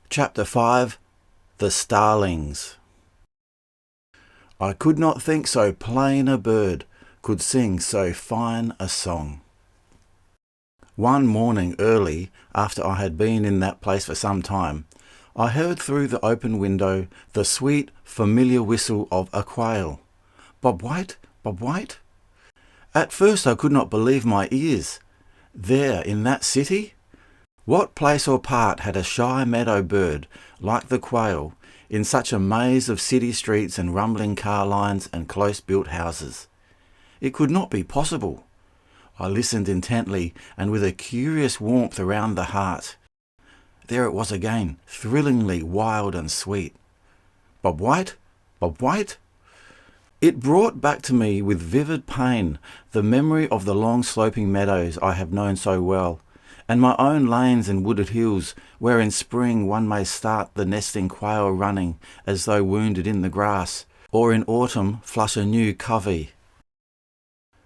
Chapter 5. The Starlings. I could not think so plain a bird could sing so fine a song. One morning early, after I had been in that place for some time, I heard through the open window the sweet, familiar whistle of a quail. Bob White, Bob White. At first I could not believe my ears. There in that city? What place or part had a shy meadow bird, like the quail, in such a maze of city streets and rumbling car lines and close-built houses? It could not be possible. I listened intently and with a curious warmth around the heart. There it was again, thrillingly wild and sweet. Bob White? Bob White? It brought back to me with vivid pain the memory of the long sloping meadows I have known so well, and my own lanes and wooded hills, where in spring one may start the nesting quail running as though wounded in the grass, or in autumn flush a new covey.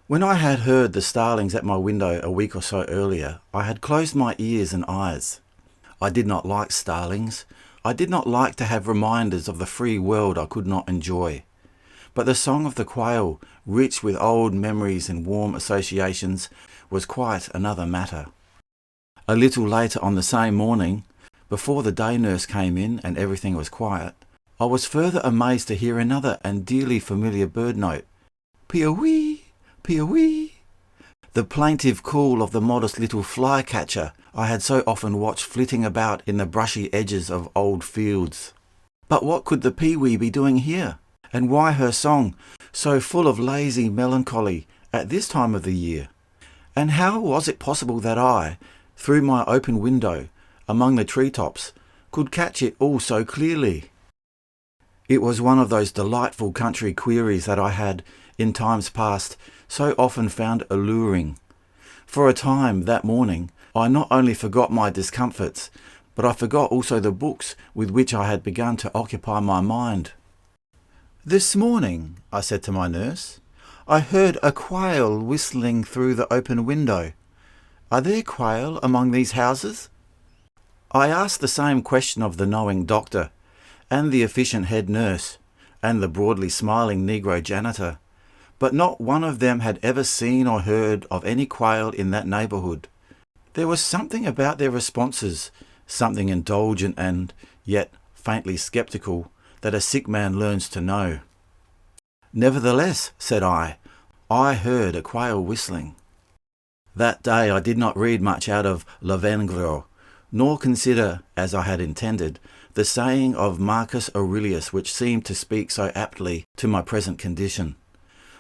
When I had heard the starlings at my window a week or so earlier, I had closed my ears and eyes. I did not like starlings. I did not like to have reminders of the free world I could not enjoy. But the song of the quail, rich with old memories and warm associations, was quite another matter. A little later on the same morning, before the day nurse came in and everything was quiet, I was further amazed to hear another and dearly familiar bird note. Pee-a-wee, pee-a-wee. The plaintive call of the modest little flycatcher I had so often watched flitting about in the brushy edges of old fields. But what could the peewee be doing here? And why her song, so full of lazy melancholy, at this time of the year? And how was it possible that I, through my open window, among the treetops, could catch it all so clearly? It was one of those delightful country queries that I had, in times past, so often found alluring. For a time that morning, I not only forgot my discomforts, but I forgot also the books with which I had begun to occupy my mind. "This morning," I said to my nurse, "I heard a quail whistling through the open window. Are there quail among these houses?" I asked the same question of the knowing doctor, and the efficient head nurse, and the broadly smiling negro janitor, but not one of them had ever seen or heard of any quail in that neighbourhood. There was something about their responses, something indulgent and yet faintly sceptical, that a sick man learns to know. "Nevertheless," said I heard a quail whistling. That day I did not read much out of Lavengro, nor consider, as I had intended, the saying of Marcus Aurelius which seemed to speak so aptly to my present condition.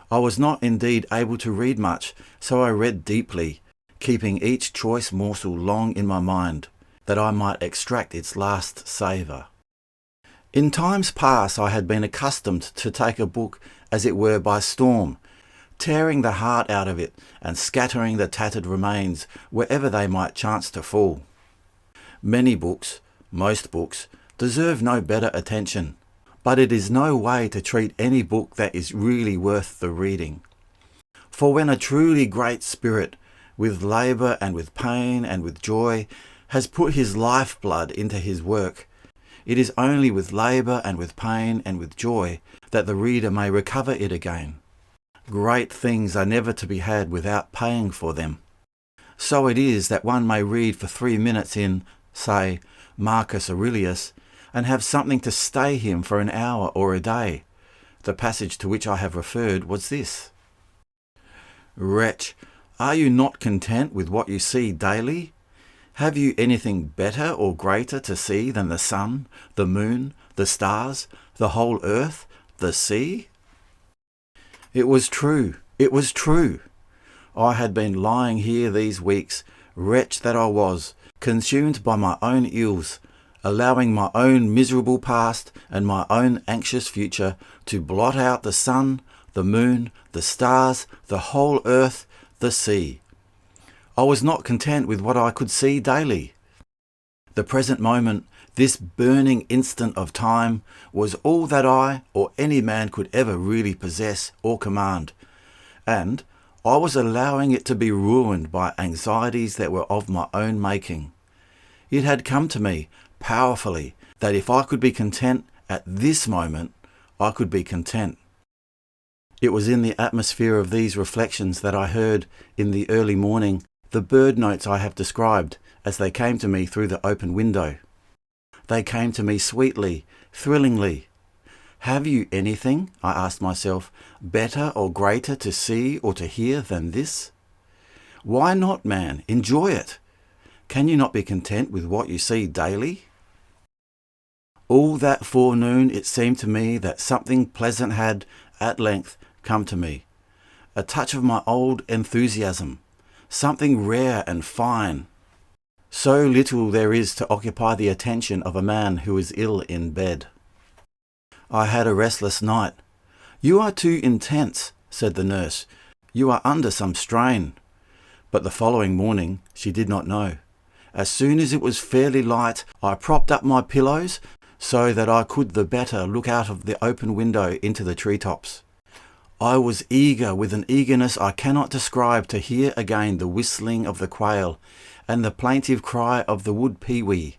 I was not indeed able to read much, so I read deeply, keeping each choice morsel long in my mind, that I might extract its last savour. In times past I had been accustomed to take a book as it were by storm, tearing the heart out of it and scattering the tattered remains wherever they might chance to fall. Many books, most books, deserve no better attention, but it is no way to treat any book that is really worth the reading. For when a truly great spirit, with labour and with pain and with joy, has put his lifeblood into his work, it is only with labour and with pain and with joy that the reader may recover it again. Great things are never to be had without paying for them. So it is that one may read for 3 minutes in, say, Marcus Aurelius, and have something to stay him for an hour or a day. The passage to which I have referred was this: "Wretch, are you not content with what you see daily? Have you anything better or greater to see than the sun, the moon, the stars, the whole earth, the sea?" It was true, it was true. I had been lying here these weeks, wretch that I was, consumed by my own ills, allowing my own miserable past and my own anxious future to blot out the sun, the moon, the stars, the whole earth, the sea. I was not content with what I could see daily. The present moment, this burning instant of time, was all that I or any man could ever really possess or command, and I was allowing it to be ruined by anxieties that were of my own making. It had come to me, powerfully that if I could be content at this moment, I could be content. It was in the atmosphere of these reflections that I heard in the early morning the bird notes I have described as they came to me through the open window. They came to me sweetly, thrillingly. Have you anything, I asked myself, better or greater to see or to hear than this? Why not, man? Enjoy it. Can you not be content with what you see daily? All that forenoon it seemed to me that something pleasant had, at length, come to me. A touch of my old enthusiasm. Something rare and fine. So little there is to occupy the attention of a man who is ill in bed. I had a restless night. You are too intense, said the nurse. You are under some strain. But the following morning she did not know. As soon as it was fairly light, I propped up my pillows so that I could the better look out of the open window into the treetops. I was eager with an eagerness I cannot describe to hear again the whistling of the quail and the plaintive cry of the wood pewee.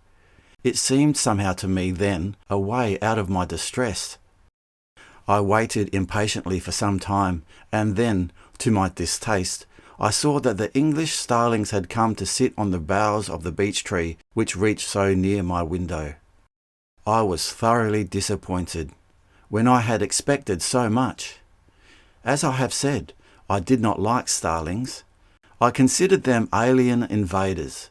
It seemed somehow to me then a way out of my distress. I waited impatiently for some time, and then, to my distaste, I saw that the English starlings had come to sit on the boughs of the beech tree which reached so near my window. I was thoroughly disappointed, when I had expected so much. As I have said, I did not like starlings. I considered them alien invaders.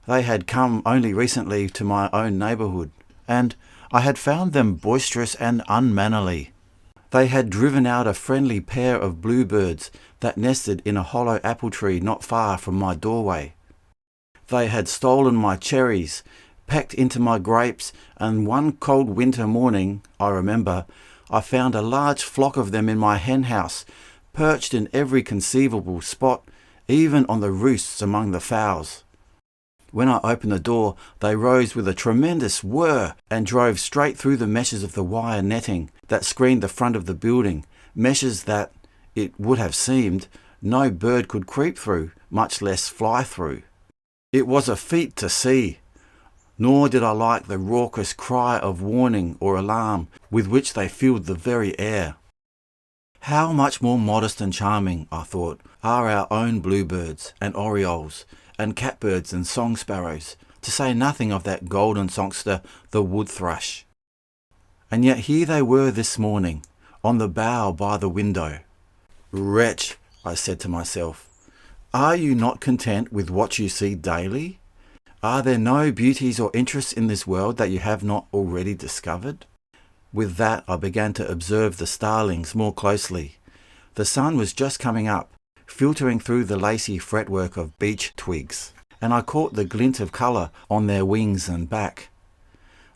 They had come only recently to my own neighbourhood, and I had found them boisterous and unmannerly. They had driven out a friendly pair of bluebirds that nested in a hollow apple tree not far from my doorway. They had stolen my cherries, pecked into my grapes, and one cold winter morning, I remember, I found a large flock of them in my hen house, perched in every conceivable spot, even on the roosts among the fowls. When I opened the door, they rose with a tremendous whir and drove straight through the meshes of the wire netting that screened the front of the building, meshes that, it would have seemed, no bird could creep through, much less fly through. It was a feat to see. Nor did I like the raucous cry of warning or alarm with which they filled the very air. How much more modest and charming, I thought, are our own bluebirds and orioles and catbirds and song sparrows, to say nothing of that golden songster, the wood thrush. And yet here they were this morning, on the bough by the window. Wretch, I said to myself, are you not content with what you see daily? Are there no beauties or interests in this world that you have not already discovered? With that I began to observe the starlings more closely. The sun was just coming up, filtering through the lacy fretwork of beech twigs, and I caught the glint of colour on their wings and back.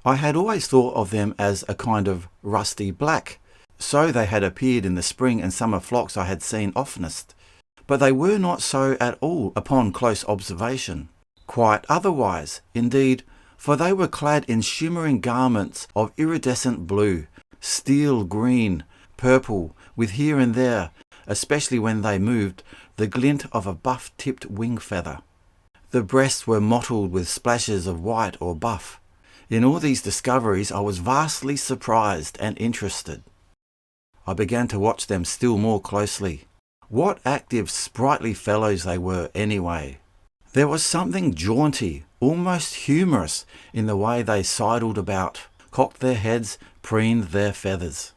I had always thought of them as a kind of rusty black. So they had appeared in the spring and summer flocks I had seen oftenest. But they were not so at all upon close observation. Quite otherwise, indeed, for they were clad in shimmering garments of iridescent blue, steel green, purple, with here and there, especially when they moved, the glint of a buff-tipped wing feather. The breasts were mottled with splashes of white or buff. In all these discoveries I was vastly surprised and interested. I began to watch them still more closely. What active, sprightly fellows they were, anyway. There was something jaunty, almost humorous, in the way they sidled about, cocked their heads, preened their feathers.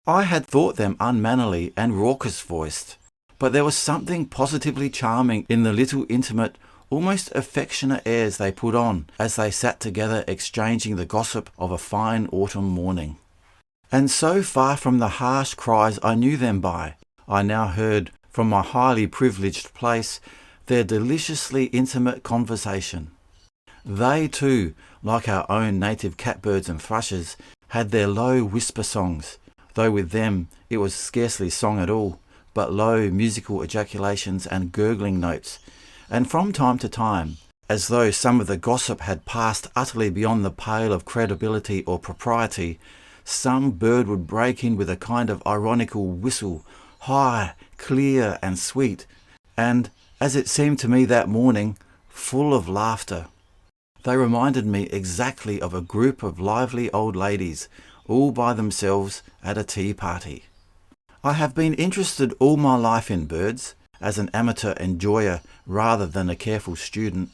I had thought them unmannerly and raucous-voiced, but there was something positively charming in the little intimate, almost affectionate airs they put on as they sat together exchanging the gossip of a fine autumn morning. And so far from the harsh cries I knew them by, I now heard, from my highly privileged place, their deliciously intimate conversation. They too, like our own native catbirds and thrushes, had their low whisper songs, though with them it was scarcely song at all, but low musical ejaculations and gurgling notes, and from time to time, as though some of the gossip had passed utterly beyond the pale of credibility or propriety, some bird would break in with a kind of ironical whistle, high, clear and sweet, and, as it seemed to me that morning, full of laughter. They reminded me exactly of a group of lively old ladies, all by themselves at a tea party. I have been interested all my life in birds, as an amateur enjoyer rather than a careful student,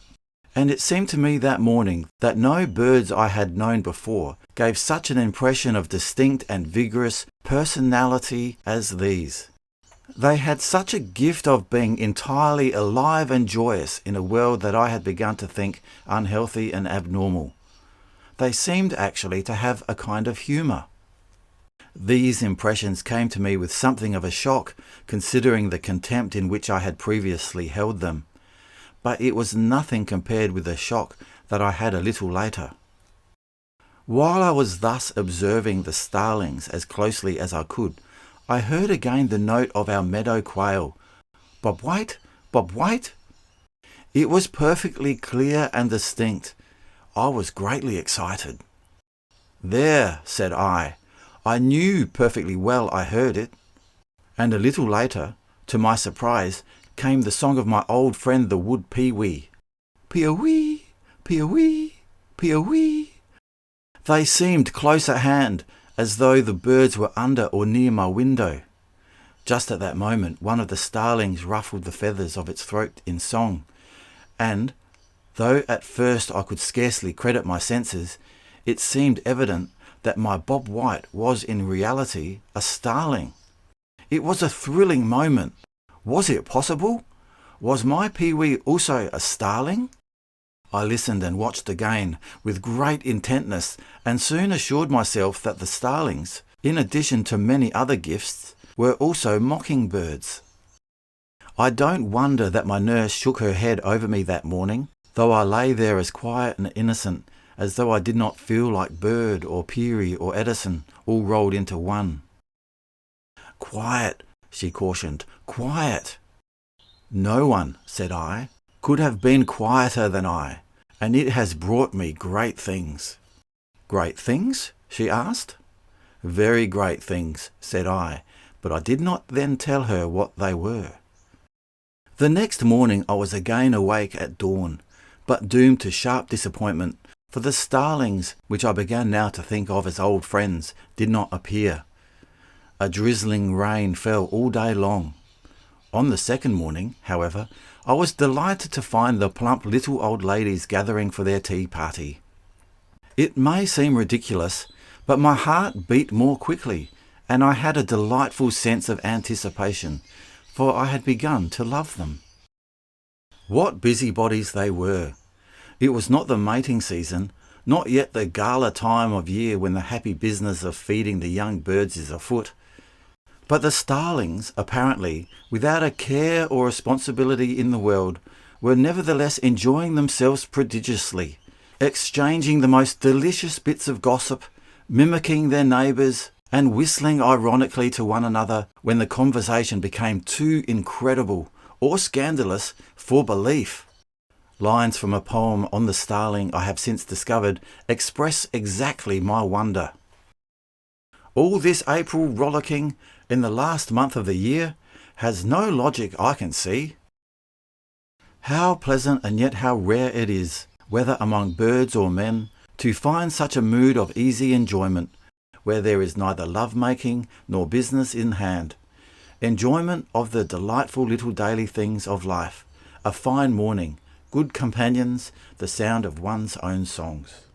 and it seemed to me that morning that no birds I had known before gave such an impression of distinct and vigorous personality as these. They had such a gift of being entirely alive and joyous in a world that I had begun to think unhealthy and abnormal. They seemed actually to have a kind of humour. These impressions came to me with something of a shock, considering the contempt in which I had previously held them, but it was nothing compared with the shock that I had a little later. While I was thus observing the starlings as closely as I could, I heard again the note of our meadow quail. Bob White, Bob White. It was perfectly clear and distinct. I was greatly excited. There, said I knew perfectly well I heard it. And a little later, to my surprise, came the song of my old friend the wood pewee. Pewee, pewee, pewee. They seemed close at hand, as though the birds were under or near my window. Just at that moment, one of the starlings ruffled the feathers of its throat in song, and, though at first I could scarcely credit my senses, it seemed evident that my Bob White was in reality a starling. It was a thrilling moment. Was it possible? Was my pewee also a starling? I listened and watched again with great intentness, and soon assured myself that the starlings, in addition to many other gifts, were also mockingbirds. I don't wonder that my nurse shook her head over me that morning, though I lay there as quiet and innocent as though I did not feel like Bird or Peary or Edison all rolled into one. Quiet, she cautioned, quiet. No one, said I, could have been quieter than I, and it has brought me great things. Great things? She asked. Very great things, said I, but I did not then tell her what they were. The next morning I was again awake at dawn, but doomed to sharp disappointment, for the starlings, which I began now to think of as old friends, did not appear. A drizzling rain fell all day long. On the second morning, however, I was delighted to find the plump little old ladies gathering for their tea party. It may seem ridiculous, but my heart beat more quickly, and I had a delightful sense of anticipation, for I had begun to love them. What busybodies they were! It was not the mating season, not yet the gala time of year when the happy business of feeding the young birds is afoot. But the starlings, apparently, without a care or responsibility in the world, were nevertheless enjoying themselves prodigiously, exchanging the most delicious bits of gossip, mimicking their neighbours, and whistling ironically to one another when the conversation became too incredible or scandalous for belief. Lines from a poem on the starling I have since discovered express exactly my wonder. All this April rollicking in the last month of the year has no logic I can see. How pleasant and yet how rare it is, whether among birds or men, to find such a mood of easy enjoyment, where there is neither love-making nor business in hand. Enjoyment of the delightful little daily things of life, a fine morning, good companions, the sound of one's own songs.